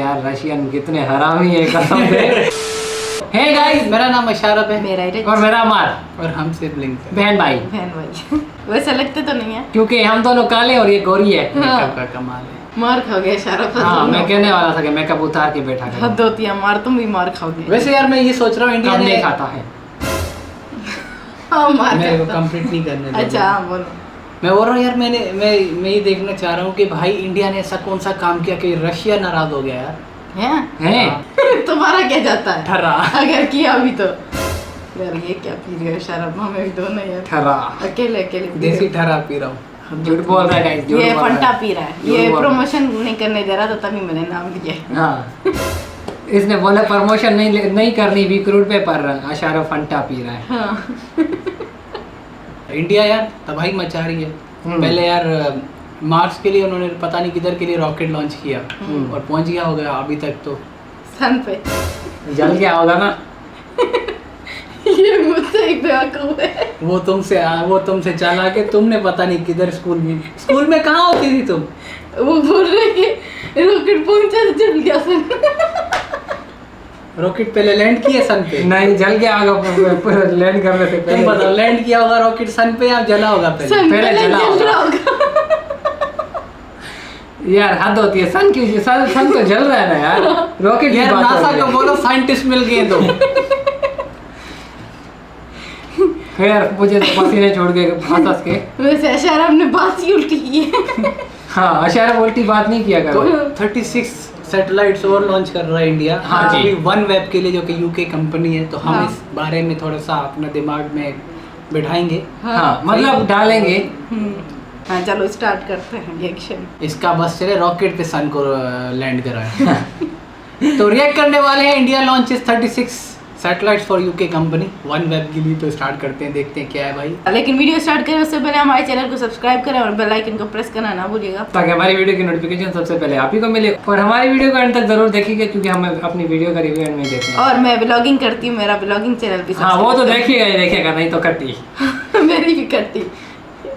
यार रशियन कितने हरामी है कसम से। हे गाइस, मेरा नाम अशारफ है, मेरा और मेरा अमार, और हम सिबलिंग्स हैं। बहन भाई। बहन भाई। वैसे लगते तो नहीं है क्योंकि हम दोनों काले और ये गोरी है। मेकअप का कमाल है। मार खाओगे शराफ। हाँ, मैं कहने वाला था कि मेकअप उतार के बैठा कर। हद होती है, मार तुम भी मार खाओगे। वैसे यार मैं ये सोच रहा हूँ इंडिया कम ने नहीं खाता है। हाँ मार मेरे को खाता। कंप्लीट नहीं करने दो। अच्छा हाँ बोलो। मैं बोल रहा हूँ यार मैं ये देखना चाह रहा हूँ कि भाई इंडिया ने ऐसा कौन सा काम किया कि रशिया नाराज हो गया यार। हैं? तुम्हारा क्या जाता है ठर्रा। अगर किया भी तो। यार ये क्या पी रहे हो शराब, हमें भी दो ना यार। ठरा। अकेले अकेले पी देसी रहे हो। ठर्रा पी रहा हूँ। झूठ बोल रहा है गाइस, झूठ ये बोल रहा फंटा है। पी रहा है, झूठ ये बोल रहा है। प्रमोशन नहीं करने दे रहा था तभी मैंने नाम लिया। हाँ, इसने बोला प्रमोशन नहीं करनी वीक रूट पे, पर अशारफ फंटा पी रहा है। हाँ। इंडिया यार तबाही मचा रही है। पहले यार मार्स के लिए उन्होंने पता नहीं किधर के लिए रॉकेट लॉन्च किया और पहुंच गया होगा अभी तक तो। सन पे। जल गया होगा ना। ये मुझसे एक बेवकूफ है। वो तुमसे चाला के तुमने पता नहीं किधर स्कूल में कहाँ होती थी तुम। वो बोल रहे कि रॉकेट पहुंचा तो जल गया सन। रॉकेट पहले लैंड किया सन पे। नहीं, जल गया होगा लैंड करने से तुम पहले। बताओ लैंड किया होगा रॉकेट सन पे या जला होगा पहले। सन पहले पहले जला जल रहा होगा। होगा। यार हद होती है। सन क्यों? सन तो जल रहा है ना यार। रॉकेट की यार बात हो नासा रही को है। बोलो साइंटिस्ट मिल गए तो। खैर मुझे तो पसीने छोड़ के हंस के। वैसे अशारफ ने बात ही उल्टी की है। हाँ, अशारफ उल्टी बात नहीं किया तो करो। 36 सैटेलाइट्स और लॉन्च कर रहा है इंडिया। हाँ जी। अभी वन वेब के लिए जो कि यूके कंपनी है, तो हम हाँ। इस बारे में थोड़ा सा अपना दिमाग में बिठाएंगे। हाँ, मतलब डालेंगे। हाँ चलो स्टार्ट करते हैं रिएक्शन। इसका बस चले रॉकेट पे सन को लैंड कराए। तो रिएक्ट करने वाले हैं India launches 36 satellites for UK company one web के लिए। तो स्टार्ट करते हैं, देखते हैं क्या है भाई। लेकिन वीडियो स्टार्ट करें उससे पहले हमारे चैनल को सब्सक्राइब करें और बेल आइकन को प्रेस करना ना भूलिएगा। ताकि हमारी वीडियो की नोटिफिकेशन सबसे पहले आप ही को मिले, और हमारी वीडियो को अंत तक जरूर देखिएगा क्योंकि हम अपनी वीडियो का रिव्यू एंड में देते हैं। और मैं ब्लॉगिंग करती हूँ, मेरा ब्लॉगिंग चैनल भी हाँ, वो तो देखिएगा ही देखिएगा, नहीं तो कटी। मेरी भी करती।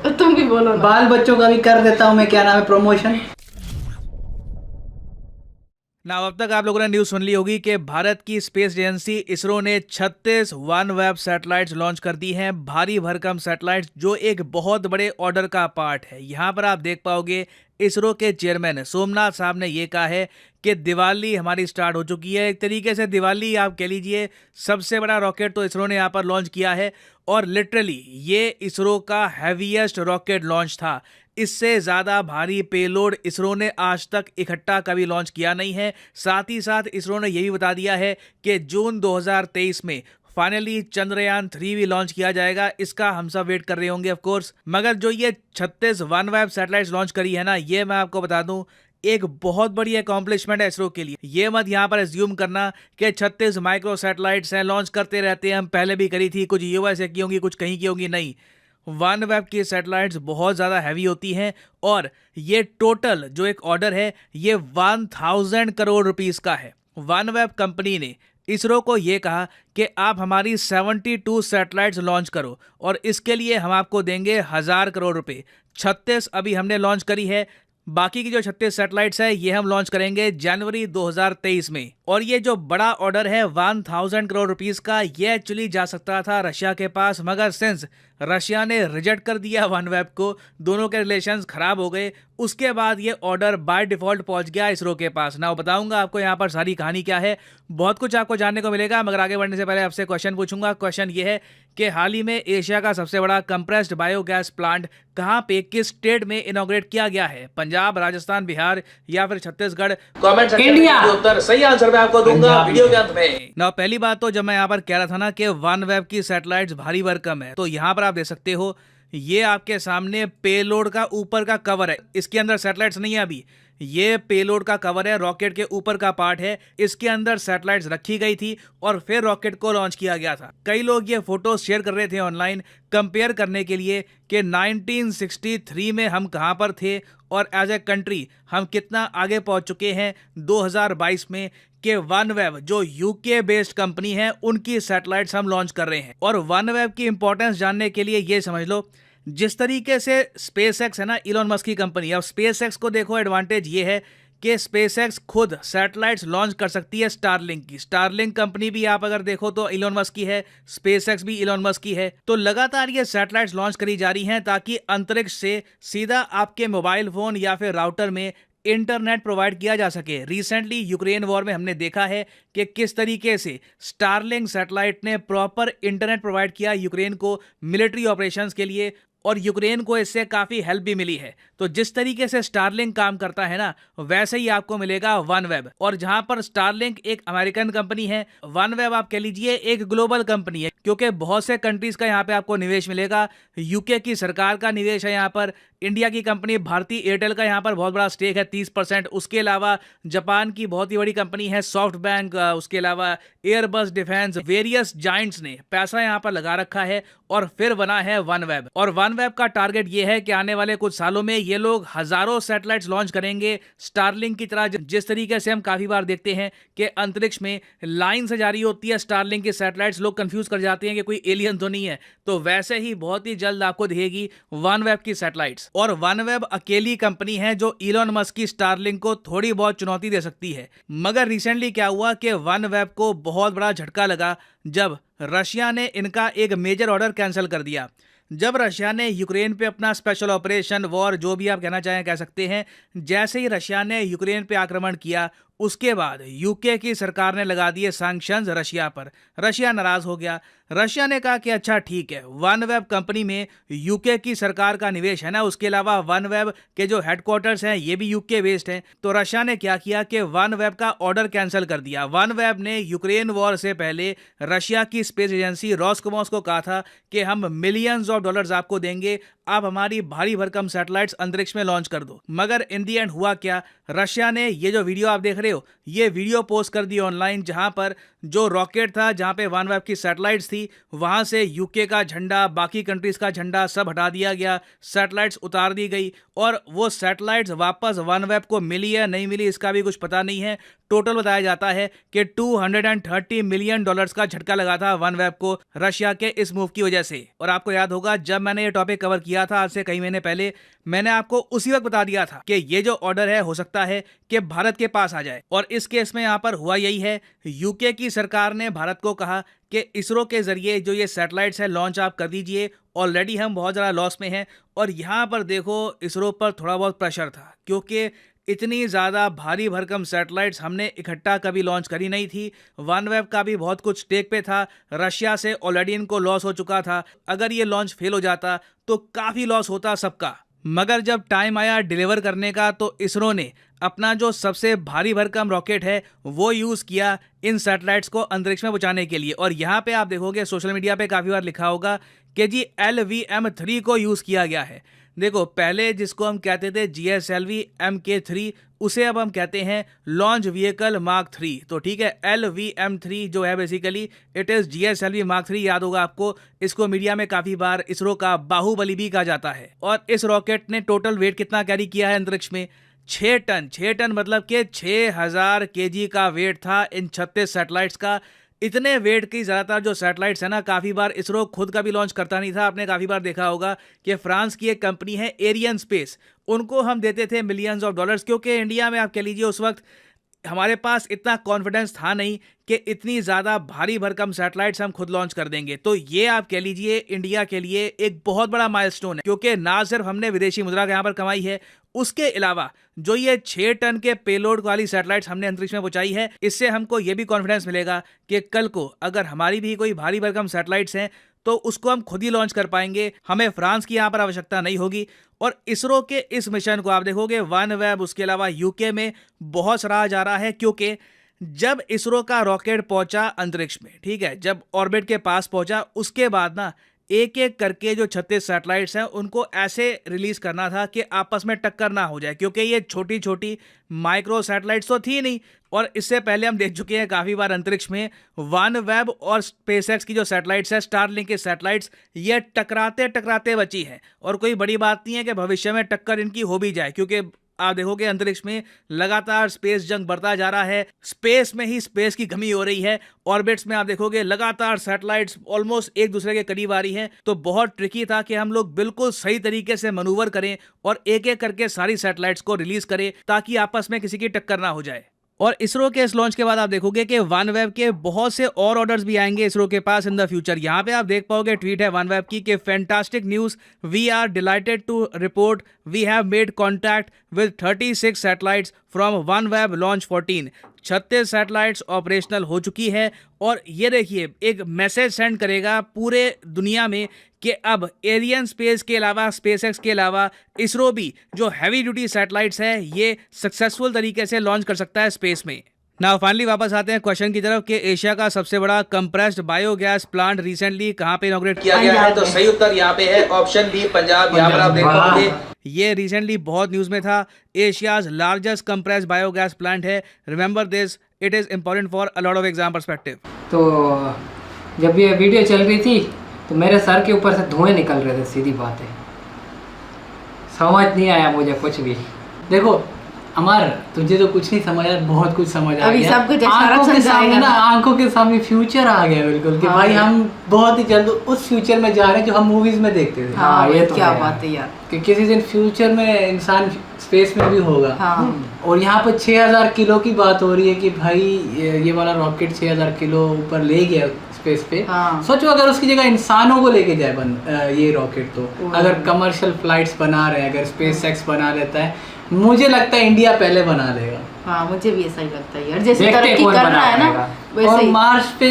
तुम भी बोलो ना। बाल बच्चों का भी कर देता हूँ मैं, क्या नाम है, प्रमोशन। ना अब तक आप लोगों ने न्यूज़ सुन ली होगी कि भारत की स्पेस एजेंसी इसरो ने 36 वन वेब सैटेलाइट्स लॉन्च कर दी हैं। भारी भरकम सैटेलाइट्स जो एक बहुत बड़े ऑर्डर का पार्ट है। यहाँ पर आप देख पाओगे इसरो के चेयरमैन सोमनाथ साहब ने ये कहा है कि दिवाली हमारी स्टार्ट हो चुकी है। एक तरीके से दिवाली आप कह लीजिए। सबसे बड़ा रॉकेट तो इसरो ने यहाँ पर लॉन्च किया है और लिटरली ये इसरो का हैवीएस्ट रॉकेट लॉन्च था। इससे ज़्यादा भारी पेलोड इसरो ने आज तक इकट्ठा कभी लॉन्च किया नहीं है। साथ ही साथ इसरो ने यह भी बता दिया है कि जून 2023 में फाइनली चंद्रयान 3 भी लॉन्च किया जाएगा। इसका हम सब वेट कर रहे होंगे ऑफ कोर्स। मगर जो ये 36 वन वेब सैटेलाइट्स लॉन्च करी है ना, ये मैं आपको बता दूं एक बहुत बड़ी अकॉम्प्लिशमेंट है इसरो के लिए। ये मत यहाँ पर एज्यूम करना कि 36 माइक्रो सैटेलाइट्स हैं, लॉन्च करते रहते हैं। हम पहले भी करी थी, कुछ यूएसए की होंगी, कुछ कहीं की होंगी। नहीं, वन वेब की सैटेलाइट्स बहुत ज़्यादा हैवी होती हैं और ये टोटल जो एक ऑर्डर है ये 1000 करोड़ रुपीस का है। वन वेब कंपनी ने इसरो को ये कहा कि आप हमारी 72 सैटेलाइट्स लॉन्च करो और इसके लिए हम आपको देंगे 1000 करोड़ रुपए। 36 अभी हमने लॉन्च करी है, बाकी की जो 36 सैटेलाइट्स है ये हम लॉन्च करेंगे जनवरी 2023 में। और ये जो बड़ा ऑर्डर है 1000 करोड़ रुपीस का, ये एक्चुअली जा सकता था रशिया के पास, मगर सिंस रशिया ने रिजेक्ट कर दिया वन वेब को, दोनों के रिलेशंस खराब हो गए, उसके बाद ये ऑर्डर बाय डिफॉल्ट पहुंच गया इसरो के पास। ना बताऊंगा आपको यहाँ पर सारी कहानी क्या है, बहुत कुछ आपको जानने को मिलेगा। मगर आगे बढ़ने से पहले आपसे क्वेश्चन पूछूंगा। क्वेश्चन ये है कि हाल ही में एशिया का सबसे बड़ा कंप्रेस्ड बायोगैस प्लांट कहाँ पे, किस स्टेट में इनॉग्रेट किया गया है? पंजाब, राजस्थान, बिहार या फिर छत्तीसगढ़? Comment India. उत्तर सही आंसर मैं आपको दूंगा वीडियो के अंत में। ना पहली बात तो जब मैं यहाँ पर कह रहा था ना कि वन वेब की सैटेलाइट्स भारी भरकम है, तो यहाँ पर आप देख सकते हो ये आपके सामने पेलोड का ऊपर का कवर है। इसके अंदर सैटेलाइट्स नहीं है अभी, ये पेलोड का कवर है, रॉकेट के ऊपर का पार्ट है। इसके अंदर सैटेलाइट्स रखी गई थी और फिर रॉकेट को लॉन्च किया गया था। कई लोग ये फोटो शेयर कर रहे थे ऑनलाइन कंपेयर करने के लिए कि 1963 में हम कहां पर थे और एज ए कंट्री हम कितना आगे पहुंच चुके हैं 2022 में, कि वन वेब जो यूके बेस्ड कंपनी है उनकी सैटेलाइट्स हम लॉन्च कर रहे हैं। और वन वेब की इंपॉर्टेंस जानने के लिए ये समझ लो, जिस तरीके से स्पेस एक्स है ना, इलॉन मस्क की कंपनी, अब स्पेस एक्स को देखो, एडवांटेज ये है कि स्पेसएक्स खुद सैटेलाइट्स लॉन्च कर सकती है स्टारलिंक की। स्टारलिंक कंपनी भी आप अगर देखो तो इलॉन मस्क की है, स्पेसएक्स भी इलॉन मस्क की है। तो लगातार ये सैटेलाइट्स लॉन्च करी जा रही हैं ताकि अंतरिक्ष से सीधा आपके मोबाइल फोन या फिर राउटर में इंटरनेट प्रोवाइड किया जा सके। रिसेंटली यूक्रेन वॉर में हमने देखा है कि किस तरीके से स्टारलिंक सैटेलाइट ने प्रॉपर इंटरनेट प्रोवाइड किया यूक्रेन को मिलिट्री ऑपरेशंस के लिए, और यूक्रेन को इससे काफ़ी हेल्प भी मिली है। तो जिस तरीके से स्टारलिंक काम करता है ना, वैसे ही आपको मिलेगा वनवेब। और जहां पर स्टारलिंक एक अमेरिकन कंपनी है, वनवेब आप कह लीजिए एक ग्लोबल कंपनी है, क्योंकि बहुत से कंट्रीज का यहाँ पे आपको निवेश मिलेगा। यूके की सरकार का निवेश है यहाँ पर, इंडिया की कंपनी भारती एयरटेल का यहाँ पर बहुत बड़ा स्टेक है 30%। उसके अलावा जापान की बहुत ही बड़ी कंपनी है सॉफ्ट बैंक, उसके अलावा एयरबस डिफेंस, वेरियस जाइंट्स ने पैसा यहाँ पर लगा रखा है और फिर बना है वनवेब। और वनवेब का टारगेट ये है कि आने वाले कुछ सालों में ये लोग हजारों सैटेलाइट्स लॉन्च करेंगे स्टारलिंक की तरह। जिस तरीके से हम काफी बार देखते हैं कि अंतरिक्ष में लाइन से जारी होती है स्टारलिंक की सैटेलाइट्स, लोग कंफ्यूज कर जाते हैं कि कोई एलियन तो नहीं है, तो वैसे ही बहुत ही जल्द आपको दिखेगी वनवेब की सैटेलाइट्स। और वनवेब अकेली कंपनी है जो इलॉन मस्क की स्टारलिंक को थोड़ी बहुत चुनौती दे सकती है। मगर रिसेंटली क्या हुआ कि वनवेब को बहुत बड़ा झटका लगा जब रशिया ने इनका एक मेजर ऑर्डर कैंसिल कर दिया। जब रशिया ने यूक्रेन पे अपना स्पेशल ऑपरेशन वॉर जो भी आप कहना चाहें कह सकते हैं, जैसे ही रशिया ने यूक्रेन पे आक्रमण किया उसके बाद यूके की सरकार ने लगा दिए सैंक्शंस रशिया पर। रशिया नाराज हो गया। रशिया ने कहा कि अच्छा ठीक है, वनवेब कंपनी में यूके की सरकार का निवेश है ना, उसके अलावा वनवेब के जो हेडक्वार्टर्स हैं ये भी यूके बेस्ड हैं। तो रशिया ने क्या किया कि वनवेब का ऑर्डर कैंसिल कर दिया। वनवेब ने यूक्रेन वॉर से पहले रशिया की स्पेस एजेंसी रॉसकोमोस को कहा था कि हम मिलियंस ऑफ डॉलर्स आपको देंगे, आप हमारी भारी भरकम सैटेलाइट्स अंतरिक्ष में लॉन्च कर दो। मगर इन दी एंड हुआ क्या, रशिया ने ये जो वीडियो आप देख रहे हो ये वीडियो पोस्ट कर दी ऑनलाइन, जहां पर जो रॉकेट था जहां पे वनवेब की सैटेलाइट्स थी वहां से यूके का झंडा, बाकी कंट्रीज का झंडा सब हटा दिया गया, सैटेलाइट्स उतार दी गई और वो सैटेलाइट्स वापस वनवेब को मिली या नहीं मिली इसका भी कुछ पता नहीं है। टोटल बताया जाता है कि $230 मिलियन का झटका लगा था वनवेब को रशिया के इस मूव की वजह से। और आपको याद होगा जब मैंने ये टॉपिक कवर किया था आज से कई महीने पहले, मैंने आपको उसी वक्त बता दिया था कि ये जो ऑर्डर है हो सकता है कि भारत के पास आ जाए। और इस केस में यहाँ पर हुआ यही है, यूके की सरकार ने भारत को कहा कि इसरो के जरिए जो ये सैटेलाइट्स है लॉन्च आप कर दीजिए, ऑलरेडी हम बहुत ज़्यादा लॉस में हैं। और यहाँ पर देखो इसरो पर थोड़ा बहुत प्रेशर था, क्योंकि इतनी ज़्यादा भारी भरकम सैटेलाइट्स हमने इकट्ठा कभी लॉन्च करी नहीं थी। वनवेब का भी बहुत कुछ स्टेक पे था, रशिया से ऑलरेडी इनको लॉस हो चुका था। अगर ये लॉन्च फेल हो जाता तो काफ़ी लॉस होता सबका। मगर जब टाइम आया डिलीवर करने का तो इसरो ने अपना जो सबसे भारी भरकम रॉकेट है वो यूज़ किया इन सैटेलाइट्स को अंतरिक्ष में पहुंचाने के लिए। और यहाँ पे आप देखोगे सोशल मीडिया पे काफ़ी बार लिखा होगा कि जी LVM-3 को यूज़ किया गया है। देखो पहले जिसको हम कहते थे GSLV Mk3, उसे अब हम कहते हैं लॉन्च व्हीकल मार्क 3। तो ठीक है, LVM-3 जो है basically it is GSLV mark 3। याद होगा आपको, इसको मीडिया में काफ़ी बार इसरो का बाहुबली भी कहा जाता है। और इस रॉकेट ने टोटल वेट कितना कैरी किया है अंतरिक्ष में? 6 टन। 6 टन मतलब कि 6000 kg का वेट था इन 36 सैटेलाइट्स का। इतने वेट की ज़्यादातर जो सैटेलाइट्स है ना, काफ़ी बार इसरो खुद का भी लॉन्च करता नहीं था। आपने काफ़ी बार देखा होगा कि फ्रांस की एक कंपनी है एरियन स्पेस, उनको हम देते थे मिलियंस ऑफ डॉलर्स, क्योंकि इंडिया में आप कह लीजिए उस वक्त हमारे पास इतना कॉन्फिडेंस था नहीं कि इतनी ज़्यादा भारी भरकम सैटेलाइट्स हम खुद लॉन्च कर देंगे। तो ये आप कह लीजिए इंडिया के लिए एक बहुत बड़ा माइलस्टोन है, क्योंकि ना सिर्फ हमने विदेशी मुद्रा यहाँ पर कमाई है, उसके अलावा जो ये 6 टन के पेलोड वाली सैटेलाइट्स हमने अंतरिक्ष में पहुंचाई है, इससे हमको ये भी कॉन्फिडेंस मिलेगा कि कल को अगर हमारी भी कोई भारी भरकम सैटेलाइट्स हैं तो उसको हम खुद ही लॉन्च कर पाएंगे, हमें फ्रांस की यहाँ पर आवश्यकता नहीं होगी। और इसरो के इस मिशन को आप देखोगे वनवेब उसके अलावा यूके में बहुत सराहा जा रहा है, क्योंकि जब इसरो का रॉकेट पहुंचा अंतरिक्ष में, ठीक है, जब ऑर्बिट के पास पहुंचा उसके बाद ना एक एक करके जो 36 सैटेलाइट्स हैं उनको ऐसे रिलीज करना था कि आपस में टक्कर ना हो जाए, क्योंकि ये छोटी छोटी माइक्रो सैटेलाइट्स तो थी नहीं। और इससे पहले हम देख चुके हैं काफ़ी बार अंतरिक्ष में वनवेब और स्पेसएक्स की जो सैटेलाइट्स है, स्टारलिंक की सैटेलाइट्स, ये टकराते टकराते बची है। और कोई बड़ी बात नहीं है कि भविष्य में टक्कर इनकी हो भी जाए, क्योंकि आप देखोगे अंतरिक्ष में लगातार स्पेस जंग बढ़ता जा रहा है, स्पेस में ही स्पेस की कमी हो रही है। ऑर्बिट्स में आप देखोगे लगातार सैटेलाइट्स ऑलमोस्ट एक दूसरे के करीब आ रही हैं, तो बहुत ट्रिकी था कि हम लोग बिल्कुल सही तरीके से मनूवर करें और एक एक करके सारी सैटेलाइट्स को रिलीज करें ताकि आपस में किसी की टक्कर ना हो जाए। और इसरो के इस लॉन्च के बाद आप देखोगे कि वनवेब के बहुत से और ऑर्डर्स भी आएंगे इसरो के पास इन द फ्यूचर। यहाँ पे आप देख पाओगे ट्वीट है वनवेब की कि fantastic news, we are delighted to report we have made contact with 36 satellites from OneWeb launch 14। 36 satellites operational हो चुकी है और ये देखिए एक मैसेज सेंड करेगा पूरे दुनिया में कि अब एरियन स्पेस के अलावा, स्पेसएक्स के अलावा इसरो भी जो हैवी ड्यूटी सैटेलाइट्स है ये सक्सेसफुल तरीके से लॉन्च कर सकता है स्पेस में। नाउ फाइनली वापस आते हैं क्वेश्चन की तरफ कि एशिया का सबसे बड़ा कंप्रेस्ड बायोगैस प्लांट रिसेंटली कहाँ पे इनॉग्रेट किया गया है, तो सही उत्तर यहाँ पे है ऑप्शन बी, पंजाब। यहाँ पर आप देख पाओगे ये रिसेंटली बहुत न्यूज में था। Asia's largest compressed biogas plant है। Remember this, it is important for a lot of exam perspective. तो जब ये वीडियो चल रही थी तो मेरे सर के ऊपर से धुएं निकल रहे थे, सीधी बात है, समझ नहीं आया मुझे कुछ भी। देखो अमर, तुझे तो कुछ नहीं समझ आया, बहुत कुछ समझ आ अभी गया। सब कुछ आंखों के सामने ना, ना आंखों के सामने फ्यूचर आ गया बिल्कुल कि हाँ भाई यार। हम बहुत ही जल्द उस फ्यूचर में जा रहे हैं जो हम मूवीज में देखते थे। हाँ ये ये तो क्या है। बात है यार। कि किसी दिन फ्यूचर में इंसान स्पेस में भी होगा। हाँ और यहाँ पर 6000 किलो की बात हो रही है कि भाई ये वाला रॉकेट 6000 किलो ऊपर ले गया स्पेस पे। हाँ। सोचो अगर उसकी जगह इंसानों को लेके जाए ये रॉकेट, तो अगर कमर्शियल फ्लाइट्स बना रहे हैं, अगर स्पेस एक्स बना लेता है, मुझे लगता है इंडिया पहले बना लेगा। हाँ मुझे भी ऐसा ही लगता है यार, जैसे देखते तरक्की कौन कर बना रहा है ना पाएगा। वैसे और ही। मार्स पे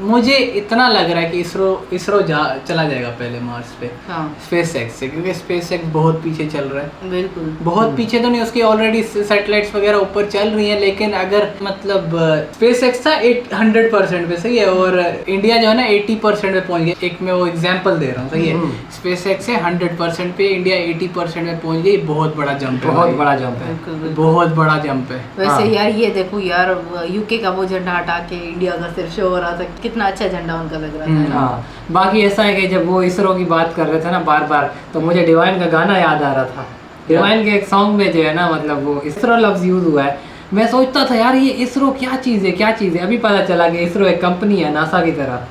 मुझे इतना लग रहा है कि इसरो चला जाएगा पहले मार्स पे हाँ स्पेस एक्स से, क्योंकि स्पेस एक्स बहुत पीछे चल रहा है। बिल्कुल। बहुत पीछे तो नहीं, उसकी ऑलरेडी सैटेलाइट्स वगैरह ऊपर चल रही हैं, लेकिन अगर मतलब स्पेस एक्स था 100% पे, सही है, और इंडिया जो है ना 80% पे पहुंच गया। एक मैं वो एग्जांपल दे रहा हूँ, सही है। स्पेस एक्स से 100% पे, इंडिया 80% में पहुंच गई। बहुत बड़ा जंप है, बहुत भाई। बड़ा जंप है। बिल्कुल बिल्कुल। बहुत बड़ा जंप है। वैसे हाँ। यार ये देखो यार, यूके का वो झंडा हटा के इंडिया का सिर्फ शो हो रहा था, कितना अच्छा झंडा उनका लग रहा था। हाँ, बाकी ऐसा है कि जब वो इसरो की बात कर रहे थे ना बार बार, तो मुझे डिवाइन का गाना याद आ रहा था। डिवाइन के एक सॉन्ग में जो है ना, मतलब वो इसरो लफ्ज यूज हुआ है। मैं सोचता था यार ये इसरो क्या चीज़ है, क्या चीज़ है। अभी पता चला कि इसरो एक कंपनी है नासा की तरह।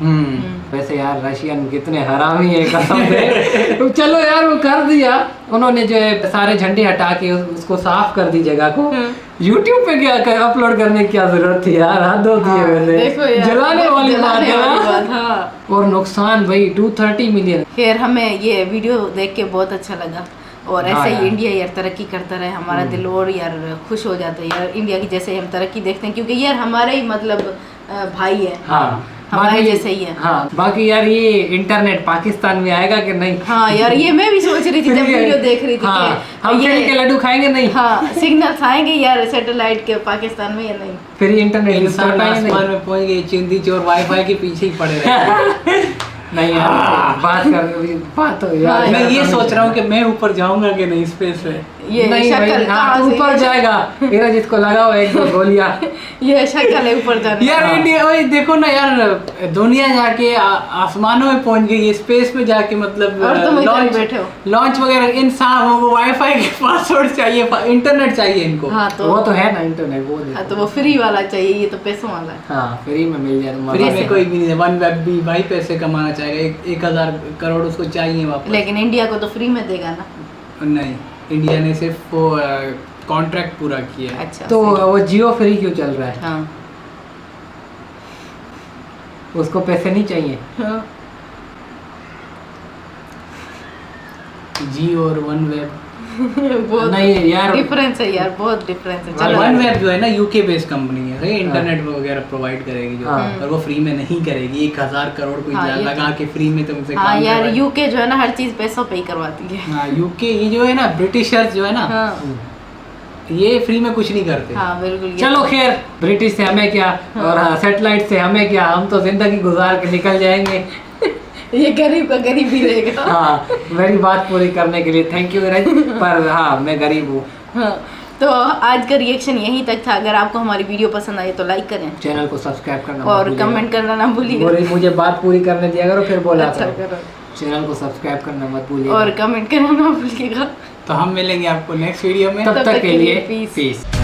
वैसे यार रशियन कितने हरामी है कसम से। तो चलो यार वो कर दिया उन्होंने, जो है सारे झंडे हटा के उसको साफ कर दी जगह को। YouTube पे क्या अपलोड करने की क्या जरूरत थी यार, हद होती है वैसे। देखो यार, जलाने वाली बात जलाने है वाली ना। बात, हाँ। और नुकसान भाई 230 मिलियन। खैर हमें ये वीडियो देख के बहुत अच्छा लगा, और हाँ ऐसे यार। ही इंडिया यार तरक्की करता रहे, हमारा दिल और यार खुश हो जाता है यार इंडिया की जैसे हम तरक्की देखते हैं, क्योंकि यार हमारे ही मतलब भाई है। हाँ हमारे बाकी- जैसे ही है। हाँ बाकी यार ये इंटरनेट पाकिस्तान में आएगा कि नहीं? हाँ यार ये मैं भी सोच रही थी जब वीडियो देख रही थी हाँ, कि हम फिर के लड्डू खाएंगे नहीं? हाँ सिग्नल आएंगे यार सैटेलाइट के पाकिस्तान में या नहीं? फिर इंटरनेट इंसान आसमान में पहुंच गए, चिंदी चोर वाईफाई के पीछे ही पड़े रहे। नहीं यार बात तो यार। हाँ, मैं ये सोच रहा हूँ कि मैं ऊपर जाऊंगा कि नहीं स्पेस में। ये नहीं शक्ल भाई, कहाँ हाँ, से- ऊपर जाएगा मेरा, जिसको लगा हो एक दो गोलियां। ये शक्ल है ऊपर जाने यार का। इंडिया, ओए देखो ना यार, दुनिया जाके आसमानों में पहुंच गई है, स्पेस में जाके मतलब और तुम इधर ही बैठे हो। लॉन्च वगैरह। इंसान को वाईफाई के पासवर्ड चाहिए, इंटरनेट चाहिए इनको। हाँ वो तो तो है ना इंटरनेट, वो देखो। हाँ, तो वो फ्री वाला चाहिए, ये तो पैसों वाला है। हाँ फ्री में मिल जाए तो मजा फ्री आता में है। कोई भी नहीं है। वन वेब भी भाई पैसे कमाना चाहेगा, 1000 करोड़ उसको चाहिए वापस। लेकिन इंडिया को तो फ्री में देगा ना। नहीं, इंडिया ने सिर्फ वो कॉन्ट्रैक्ट पूरा किया है। अच्छा तो वो जियो फ्री क्यों चल रहा है? हाँ उसको पैसे नहीं चाहिए? हाँ। जी और वन वेब। बहुत नहीं यार, डिफरेंस है यार, बहुत डिफरेंस है। चलो वन वेब जो है ना यूके बेस्ड कंपनी है, सही, इंटरनेट वगैरह प्रोवाइड करेगी जो, हाँ। पर वो फ्री में नहीं करेगी। 1000 करोड़ कोई हाँ, ये लगा के फ्री में तुमसे हाँ काम यार करवाए। यूके जो है ना हर चीज पैसों पे ही करवाती है। हाँ यूके, ये जो है ना ब्रिटिशर्स जो है ना, हाँ ये फ्री में कुछ नहीं करते। हाँ बिल्कुल। ये चलो खैर, ब्रिटिश से हमें क्या और सैटेलाइट से हमें क्या, हम तो जिंदगी गुजार के निकल जाएंगे। ये गरीब का गरीब ही रहेगा। हाँ मेरी बात पूरी करने के लिए थैंक यू विराज, पर हाँ मैं गरीब हूँ। हाँ तो आज का रिएक्शन यहीं तक था। अगर आपको हमारी वीडियो पसंद आई तो लाइक करें चैनल को सब्सक्राइब करना और मत भूलिएगा। कमेंट करना ना भूलिएगा। बोले मुझे बात पूरी करने दिया करो, फिर बोला अच्छा करो। करो चैनल को सब्सक्राइब करना मत भूलिएगा। और कमेंट करना ना भूलिएगा। तो हम मिलेंगे आपको नेक्स्ट वीडियो में। तब तक के लिए peace। पीस।